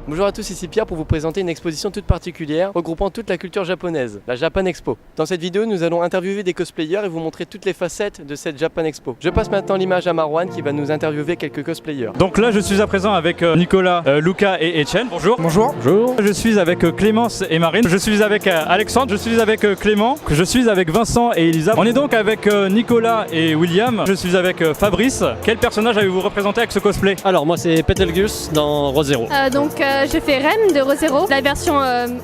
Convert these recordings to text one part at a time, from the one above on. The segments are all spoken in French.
Bonjour à tous, ici Pierre pour vous présenter une exposition toute particulière regroupant toute la culture japonaise, la Japan Expo. Dans cette vidéo, nous allons interviewer des cosplayers et vous montrer toutes les facettes de cette Japan Expo. Je passe maintenant l'image à Marwan qui va nous interviewer quelques cosplayers. Donc là, je suis à présent avec Nicolas, Luca et Etienne. Bonjour. Bonjour. Bonjour. Je suis avec Clémence et Marine. Je suis avec Alexandre. Je suis avec Clément. Je suis avec Vincent et Elisa. On est donc avec Nicolas et William. Je suis avec Fabrice. Quel personnage avez-vous représenté avec ce cosplay? Alors moi c'est Petelgus dans Re:Zero. Je fais Rem de Re:Zero, la version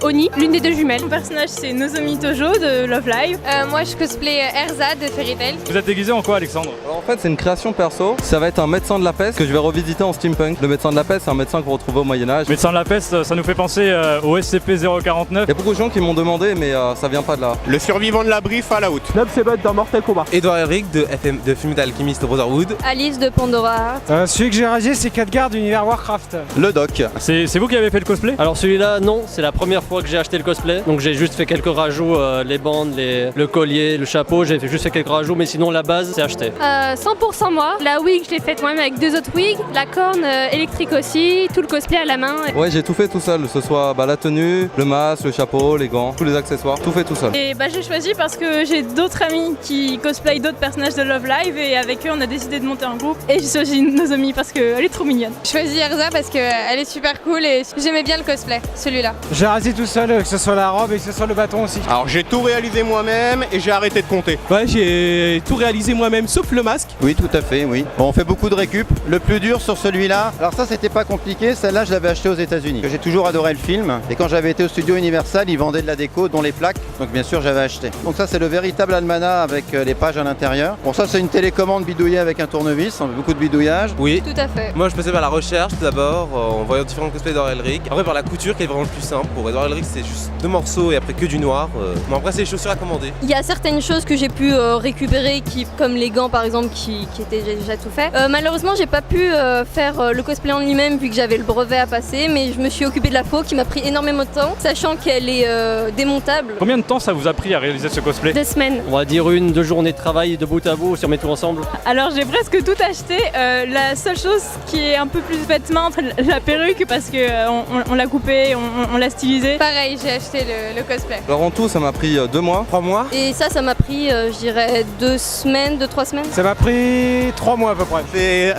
Oni, l'une des deux jumelles. Mon personnage c'est Nozomi Tojo de Love Live. Moi je cosplay Erza de Fairy Tail. Vous êtes déguisé en quoi, Alexandre? Alors en fait c'est une création perso, ça va être un médecin de la peste que je vais revisiter en steampunk. Le médecin de la peste c'est un médecin que vous retrouvez au Moyen-Âge. Médecin de la peste, ça nous fait penser au SCP-049. Il y a beaucoup de gens qui m'ont demandé mais ça vient pas de là. Le survivant de l'abri Fallout. Nob Sebot dans Mortal Kombat. Edouard Elric de Fullmetal Alchemist Brotherhood. Alice de Pandora. Celui que j'ai rasé c'est Khadgar d'univers Warcraft. Le doc. C'est vous qui avez fait le cosplay? Alors celui-là non, c'est la première fois que j'ai acheté le cosplay. Donc j'ai juste fait quelques rajouts, les bandes, le collier, le chapeau, juste fait quelques rajouts, mais sinon la base c'est acheté. 100% moi. La wig je l'ai faite moi-même avec deux autres wigs. La corne électrique aussi, tout le cosplay à la main. Ouais j'ai tout fait tout seul, que ce soit la tenue, le masque, le chapeau, les gants, tous les accessoires, tout fait tout seul. Et j'ai choisi parce que j'ai d'autres amis qui cosplayent d'autres personnages de Love Live et avec eux on a décidé de monter un groupe. Et j'ai choisi Nozomi parce qu'elle est trop mignonne. Je choisis Erza parce qu'elle est super cool et j'aimais bien le cosplay, celui-là. J'ai rasé tout seul, que ce soit la robe et que ce soit le bâton aussi. Alors j'ai tout réalisé moi-même et j'ai arrêté de compter. Ouais, j'ai tout réalisé moi-même sauf le masque. Oui, tout à fait, oui. Bon, on fait beaucoup de récup. Le plus dur sur celui-là, alors ça c'était pas compliqué, celle-là je l'avais acheté aux États-Unis. J'ai toujours adoré le film et quand j'avais été au studio Universal, ils vendaient de la déco dont les plaques, donc bien sûr j'avais acheté. Donc ça c'est le véritable almanach avec les pages à l'intérieur. Bon ça c'est une télécommande bidouillée avec un tournevis, on fait beaucoup de bidouillage. Oui. Tout à fait. Moi je passais par la recherche tout d'abord, en voyant différents cosplays d'Edouard Elric. Après par la couture qui est vraiment le plus simple. Pour Edouard Elric c'est juste 2 morceaux et après que du noir. Mais après c'est les chaussures à commander. Il y a certaines choses que j'ai pu récupérer, comme les gants par exemple, qui étaient déjà tout fait. Malheureusement, j'ai pas pu faire le cosplay en lui-même vu que j'avais le brevet à passer, mais je me suis occupée de la peau qui m'a pris énormément de temps, sachant qu'elle est démontable. Combien de temps ça vous a pris à réaliser ce cosplay? 2 semaines. On va dire 1-2 journées de travail de bout à bout si on met tout ensemble. Alors j'ai presque tout acheté. La seule chose qui est un peu plus faite main, la perruque parce que on l'a coupée, on l'a stylisée. Pareil, j'ai acheté le cosplay. Alors en tout ça m'a pris 2 mois. 3 mois. Et ça m'a pris, je dirais, 2 semaines, 2-3 semaines. Ça m'a pris 3 mois à peu près.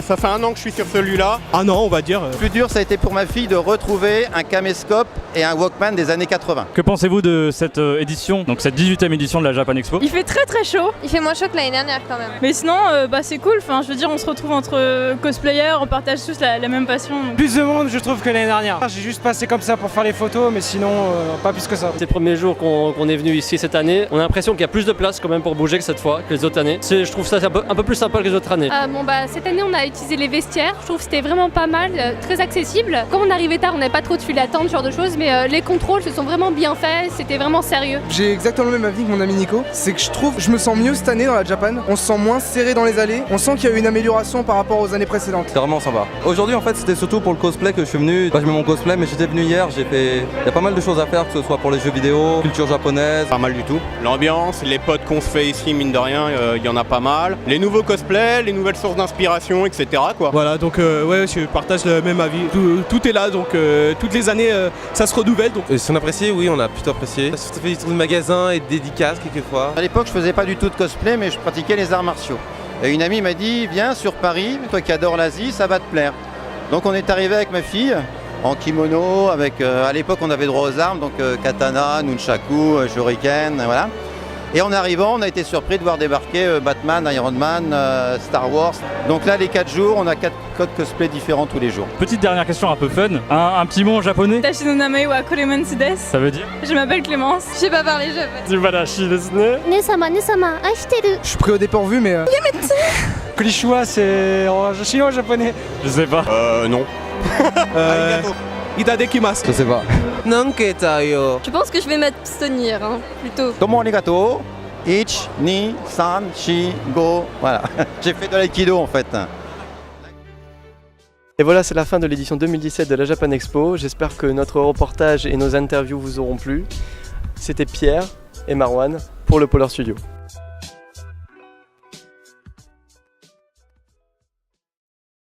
Ça fait 1 an que je suis sur celui-là. Un an on va dire. Le plus dur ça a été pour ma fille de retrouver un caméscope et un Walkman des années 80. Que pensez-vous de cette édition, donc cette 18e édition de la Japan Expo? Il fait très très chaud, Il fait moins chaud que l'année dernière quand même. mais sinon c'est cool. Enfin, je veux dire, on se retrouve entre cosplayers, on partage tous la même passion. Plus de monde je trouve que l'année dernière. J'ai juste passé comme ça pour faire les photos mais sinon pas plus que ça. C'est le premier jour qu'on est venu ici cette année. On a l'impression qu'il y a plus de place quand même pour bouger que cette fois, que les autres années. Je trouve ça un peu plus sympa que les autres années. Cette année on a utilisé les vestiaires, je trouve que c'était vraiment pas mal, très accessible. Comme on arrivait tard, on n'avait pas trop de file d'attente, ce genre de choses, mais les contrôles se sont vraiment bien faits, c'était vraiment sérieux. J'ai exactement le même avis que mon ami Nico, c'est que je me sens mieux cette année dans la Japan, on se sent moins serré dans les allées, on sent qu'il y a eu une amélioration par rapport aux années précédentes. C'est vraiment sympa. Aujourd'hui en fait c'était surtout pour le cosplay que je suis venu. Je mets mon cosplay mais j'étais venu hier, il y a pas mal de choses à faire, que ce soit pour les jeux vidéo, culture japonaise. Pas mal du tout. L'ambiance, les potes qu'on se fait ici, mine de rien, il y en a pas mal. Les nouveaux cosplays, les nouvelles sources d'inspiration, etc. quoi. Voilà donc ouais je partage le même avis. Tout est là donc toutes les années ça se renouvelle donc. Si on apprécie, oui on a plutôt apprécié. Ça fait des tours de magasins et de dédicaces quelquefois. À l'époque je faisais pas du tout de cosplay mais je pratiquais les arts martiaux. Et une amie m'a dit viens sur Paris, toi qui adores l'Asie, ça va te plaire. Donc on est arrivé avec ma fille en kimono, avec à l'époque on avait droit aux armes, donc katana, nunchaku, shuriken, voilà. Et en arrivant, on a été surpris de voir débarquer Batman, Iron Man, Star Wars. Donc là, les 4 jours, on a 4 codes cosplay différents tous les jours. Petite dernière question un peu fun. Un petit mot en japonais? Tashinoname wa Koremansu desu. Ça veut dire? Je m'appelle Clémence. Je sais pas parler japonais. Nesama, ashiteru. Je suis pris au dépourvu mais... Konnichiwa c'est en chinois japonais. Je sais pas. Non. Itadekimasu. Je sais pas. Je pense que je vais m'abstenir, plutôt. Tomo arigato. Ich, ni, san, shi, go. Voilà. J'ai fait de l'aïkido en fait. Et voilà, c'est la fin de l'édition 2017 de la Japan Expo. J'espère que notre reportage et nos interviews vous auront plu. C'était Pierre et Marwan pour le Polar Studio.